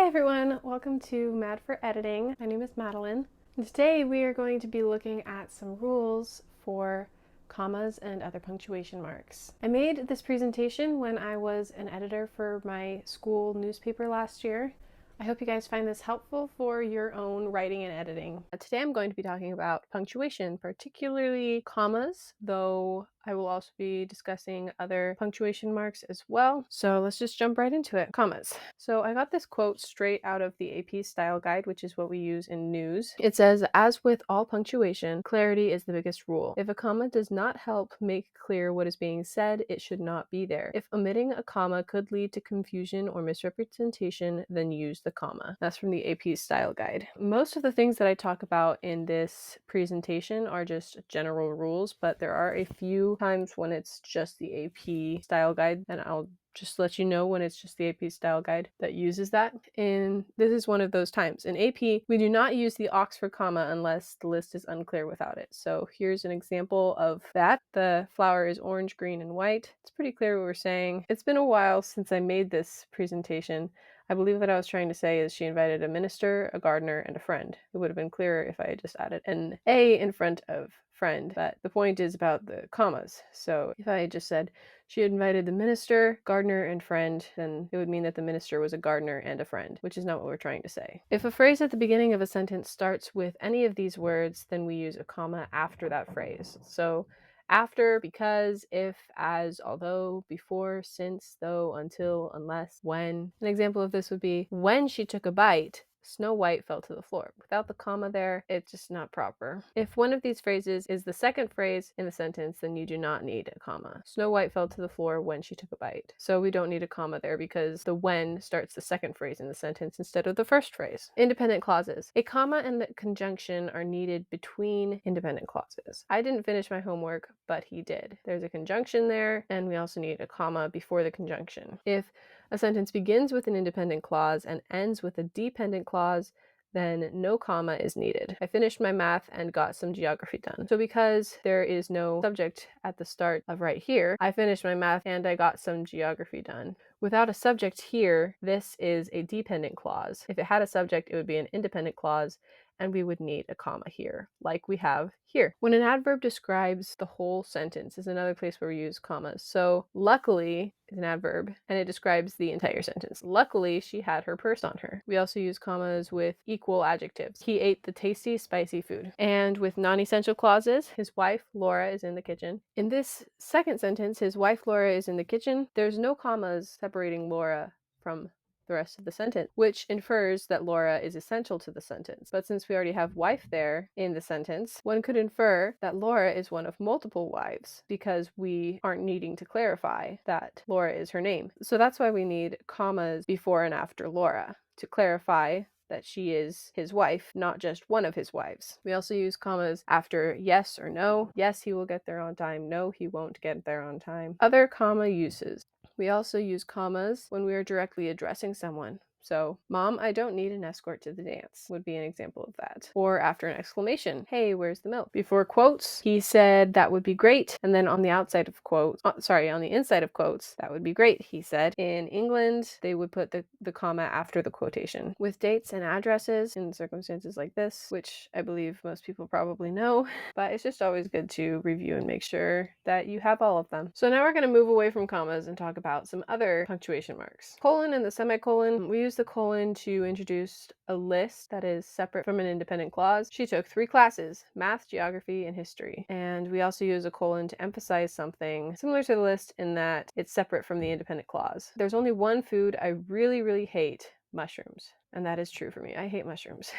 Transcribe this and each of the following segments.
everyone, welcome to Mad for Editing. My name is Madeline, and today we are going to be looking at some rules for commas and other punctuation marks. I made this presentation when I was an editor for my school newspaper last year. I hope you guys find this helpful for your own writing and editing. Today I'm going to be talking about punctuation, particularly commas, though I will also be discussing other punctuation marks as well. So let's just jump right into it. Commas. So I got this quote straight out of the AP Style Guide, which is what we use in news. It says, "As with all punctuation, clarity is the biggest rule. If a comma does not help make clear what is being said, it should not be there. If omitting a comma could lead to confusion or misrepresentation, then use the comma." That's from the AP Style Guide. Most of the things that I talk about in this presentation are just general rules, but there are a few times when it's just the AP Style Guide, and I'll just let you know when it's just the AP Style Guide that uses that. And this is one of those times. In AP, we do not use the Oxford comma unless the list is unclear without it. So here's an example of that. The flower is orange, green, and white. It's pretty clear what we're saying. It's been a while since I made this presentation. I believe what I was trying to say is she invited a minister, a gardener, and a friend. It would have been clearer if I had just added an A in front of friend, but the point is about the commas. So if I had just said she had invited the minister, gardener, and friend, then it would mean that the minister was a gardener and a friend, which is not what we're trying to say. If a phrase at the beginning of a sentence starts with any of these words, then we use a comma after that phrase. So after, because, if, as, although, before, since, though, until, unless, when. An example of this would be, when she took a bite, Snow White fell to the floor. Without the comma there, it's just not proper. If one of these phrases is the second phrase in the sentence, then you do not need a comma. Snow White fell to the floor when she took a bite. So we don't need a comma there because the when starts the second phrase in the sentence instead of the first phrase. Independent clauses. A comma and the conjunction are needed between independent clauses. I didn't finish my homework, but he did. There's a conjunction there, and we also need a comma before the conjunction. If a sentence begins with an independent clause and ends with a dependent clause, then no comma is needed. I finished my math and got some geography done. So because there is no subject at the start of right here, I finished my math and I got some geography done. Without a subject here, this is a dependent clause. If it had a subject, it would be an independent clause, and we would need a comma here, like we have here. When an adverb describes the whole sentence is another place where we use commas. So luckily is an adverb, and it describes the entire sentence. Luckily, she had her purse on her. We also use commas with equal adjectives. He ate the tasty, spicy food. And with non-essential clauses, his wife, Laura, is in the kitchen. In this second sentence, his wife, Laura, is in the kitchen. There's no commas separating Laura from the rest of the sentence, which infers that Laura is essential to the sentence. But since we already have wife there in the sentence, one could infer that Laura is one of multiple wives because we aren't needing to clarify that Laura is her name. So that's why we need commas before and after Laura to clarify that she is his wife, not just one of his wives. We also use commas after yes or no. Yes, he will get there on time. No, he won't get there on time. Other comma uses. We also use commas when we are directly addressing someone. So, Mom, I don't need an escort to the dance would be an example of that. Or after an exclamation, hey, where's the milk? Before quotes, he said, that would be great. And then on the outside of quotes, on the inside of quotes, that would be great, he said. In England, they would put the comma after the quotation. With dates and addresses in circumstances like this, which I believe most people probably know, but it's just always good to review and make sure that you have all of them. So now we're going to move away from commas and talk about some other punctuation marks. Colon and the semicolon. We use the colon to introduce a list that is separate from an independent clause. She took 3 classes, math, geography, and history. And we also use a colon to emphasize something similar to the list in that it's separate from the independent clause. There's only one food I really, really hate: mushrooms. And that is true for me. I hate mushrooms.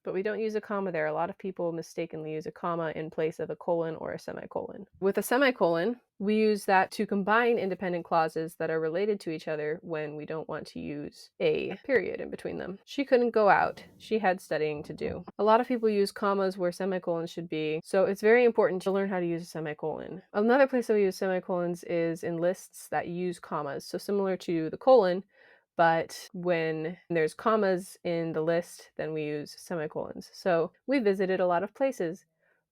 But we don't use a comma there. A lot of people mistakenly use a comma in place of a colon or a semicolon. With a semicolon, we use that to combine independent clauses that are related to each other when we don't want to use a period in between them. She couldn't go out. She had studying to do. A lot of people use commas where semicolons should be, so it's very important to learn how to use a semicolon. Another place that we use semicolons is in lists that use commas. So similar to the colon, but when there's commas in the list, then we use semicolons. So we visited a lot of places: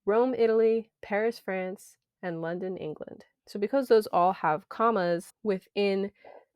Rome, Italy, Paris, France, and London, England. So because those all have commas within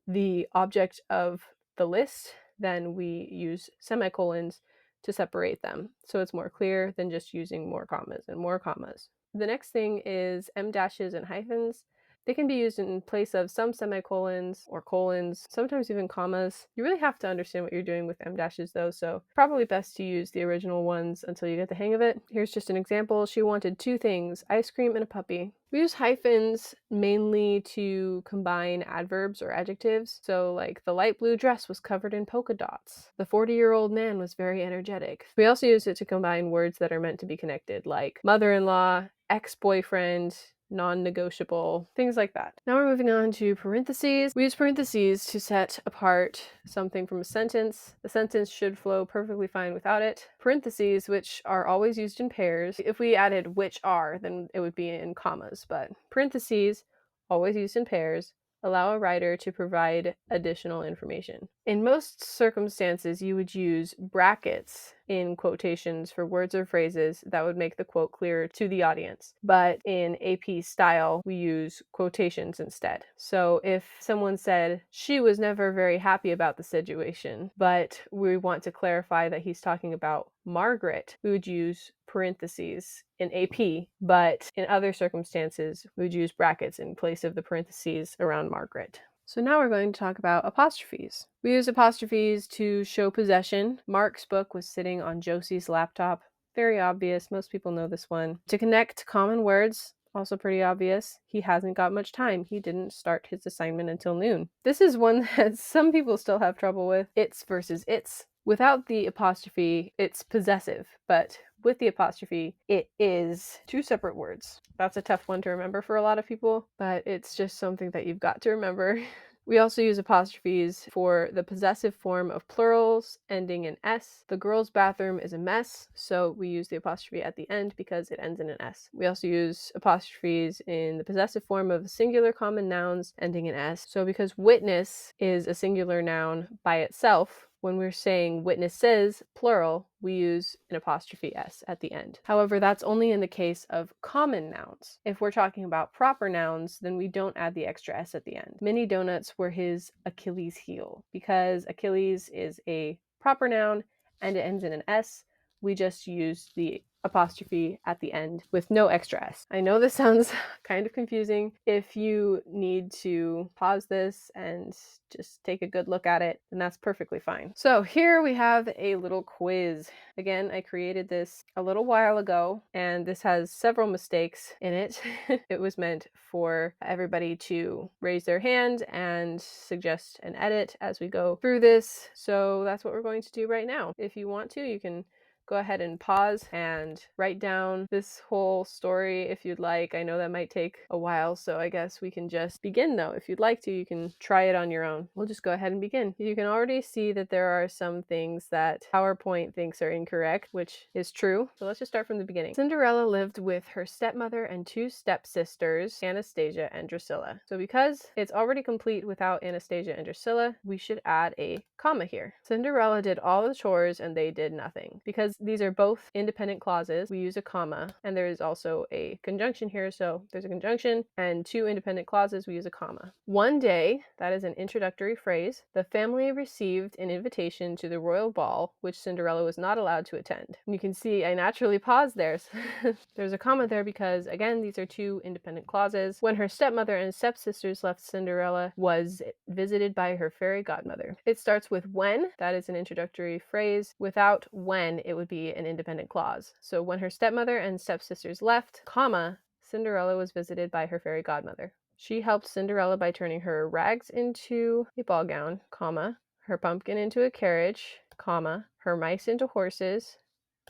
the object of the list, then we use semicolons to separate them, so it's more clear than just using more commas and more commas. The next thing is em dashes and hyphens. They can be used in place of some semicolons or colons, sometimes even commas. You really have to understand what you're doing with em dashes though, so probably best to use the original ones until you get the hang of it. Here's just an example. She wanted 2 things, ice cream and a puppy. We use hyphens mainly to combine adverbs or adjectives. So like, the light blue dress was covered in polka dots. The 40-year-old man was very energetic. We also use it to combine words that are meant to be connected, like mother-in-law, ex-boyfriend, non-negotiable, things like that. Now we're moving on to parentheses. We use parentheses to set apart something from a sentence. The sentence should flow perfectly fine without it. Parentheses, which are always used in pairs. If we added which are, then it would be in commas, but parentheses, always used in pairs, allow a writer to provide additional information. In most circumstances, you would use brackets in quotations for words or phrases that would make the quote clearer to the audience. But in AP style, we use quotations instead. So if someone said, she was never very happy about the situation, but we want to clarify that he's talking about Margaret, we would use parentheses in AP, but in other circumstances, we would use brackets in place of the parentheses around Margaret. So now we're going to talk about apostrophes. We use apostrophes to show possession. Mark's book was sitting on Josie's laptop. Very obvious. Most people know this one. To connect common words, also pretty obvious. He hasn't got much time. He didn't start his assignment until noon. This is one that some people still have trouble with. It's versus its. Without the apostrophe, it's possessive, but with the apostrophe, it is 2 separate words. That's a tough one to remember for a lot of people, but it's just something that you've got to remember. We also use apostrophes for the possessive form of plurals ending in S. The girls' bathroom is a mess, so we use the apostrophe at the end because it ends in an S. We also use apostrophes in the possessive form of singular common nouns ending in S. So because witness is a singular noun by itself, when we're saying witnesses, plural, we use an apostrophe S at the end. However, that's only in the case of common nouns. If we're talking about proper nouns, then we don't add the extra S at the end. Mini donuts were his Achilles heel. Because Achilles is a proper noun and it ends in an S, we just use the apostrophe at the end with no extra S. I know this sounds kind of confusing. If you need to pause this and just take a good look at it, then that's perfectly fine. So here we have a little quiz. Again, I created this a little while ago, and this has several mistakes in it. It was meant for everybody to raise their hand and suggest an edit as we go through this. So that's what we're going to do right now. If you want to, you can go ahead and pause and write down this whole story if you'd like. I know that might take a while, so I guess we can just begin though. If you'd like to, you can try it on your own. We'll just go ahead and begin. You can already see that there are some things that PowerPoint thinks are incorrect, which is true. So let's just start from the beginning. Cinderella lived with her stepmother and 2 stepsisters, Anastasia and Drusilla. So because it's already complete without Anastasia and Drusilla, we should add a comma here. Cinderella did all the chores and they did nothing. Because these are both independent clauses, we use a comma, and there is also a conjunction here, so there's a conjunction and 2 independent clauses, we use a comma. One day, that is an introductory phrase, the family received an invitation to the royal ball, which Cinderella was not allowed to attend. And you can see I naturally paused there. There's a comma there because, again, these are 2 independent clauses. When her stepmother and stepsisters left, Cinderella was visited by her fairy godmother. It starts with when, that is an introductory phrase. Without when, it would be an independent clause. So when her stepmother and stepsisters left, comma, Cinderella was visited by her fairy godmother. She helped Cinderella by turning her rags into a ball gown, comma, her pumpkin into a carriage, comma, her mice into horses,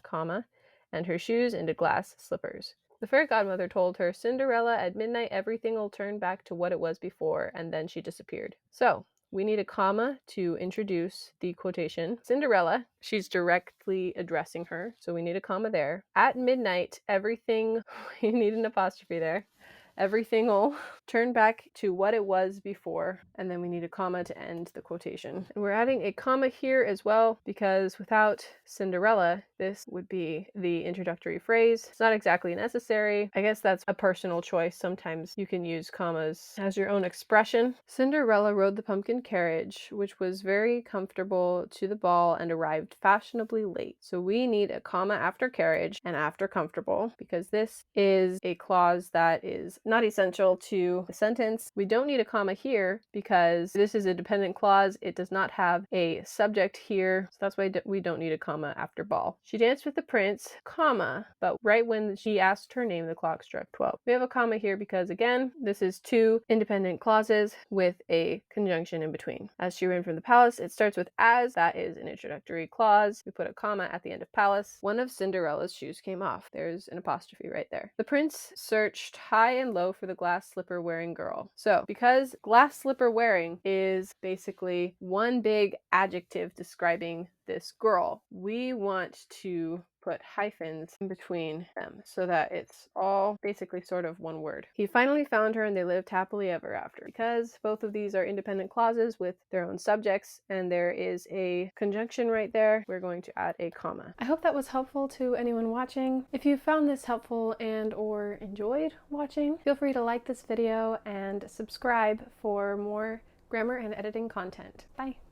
comma, and her shoes into glass slippers. The fairy godmother told her, Cinderella, at midnight everything will turn back to what it was before, and then she disappeared. So, we need a comma to introduce the quotation. Cinderella, she's directly addressing her, so we need a comma there. At midnight, everything, you need an apostrophe there. everything will turn back to what it was before, and then we need a comma to end the quotation. And we're adding a comma here as well because without Cinderella, this would be the introductory phrase. It's not exactly necessary. I guess that's a personal choice. Sometimes you can use commas as your own expression. Cinderella rode the pumpkin carriage, which was very comfortable to the ball and arrived fashionably late. So we need a comma after carriage and after comfortable because this is a clause that is not essential to the sentence. We don't need a comma here because this is a dependent clause. It does not have a subject here, so that's why we don't need a comma after ball. She danced with the prince, comma, but right when she asked her name, the clock struck 12. We have a comma here because, again, this is two independent clauses with a conjunction in between. As she ran from the palace, it starts with as. That is an introductory clause. We put a comma at the end of palace. One of Cinderella's shoes came off. There's an apostrophe right there. The prince searched high and low for the glass slipper wearing girl. So because glass slipper wearing is basically one big adjective describing this girl, we want to put hyphens in between them so that it's all basically sort of one word. He finally found her and they lived happily ever after. Because both of these are independent clauses with their own subjects and there is a conjunction right there, we're going to add a comma. I hope that was helpful to anyone watching. If you found this helpful and or enjoyed watching, feel free to like this video and subscribe for more grammar and editing content. Bye!